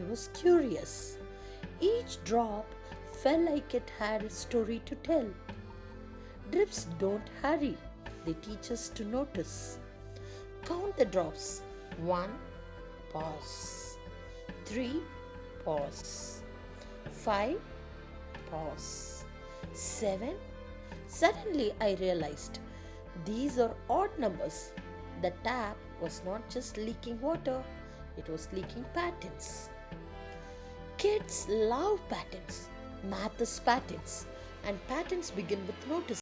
I was curious. Each drop felt like it had a story to tell. Drips don't hurry, they teach us to notice. Count the drops. 1, pause. 3, pause. 5, pause. 7. Suddenly I realized these are odd numbers. The tap was not just leaking water, it was leaking patterns. Kids love patterns. Math is patterns, and patterns begin with notice.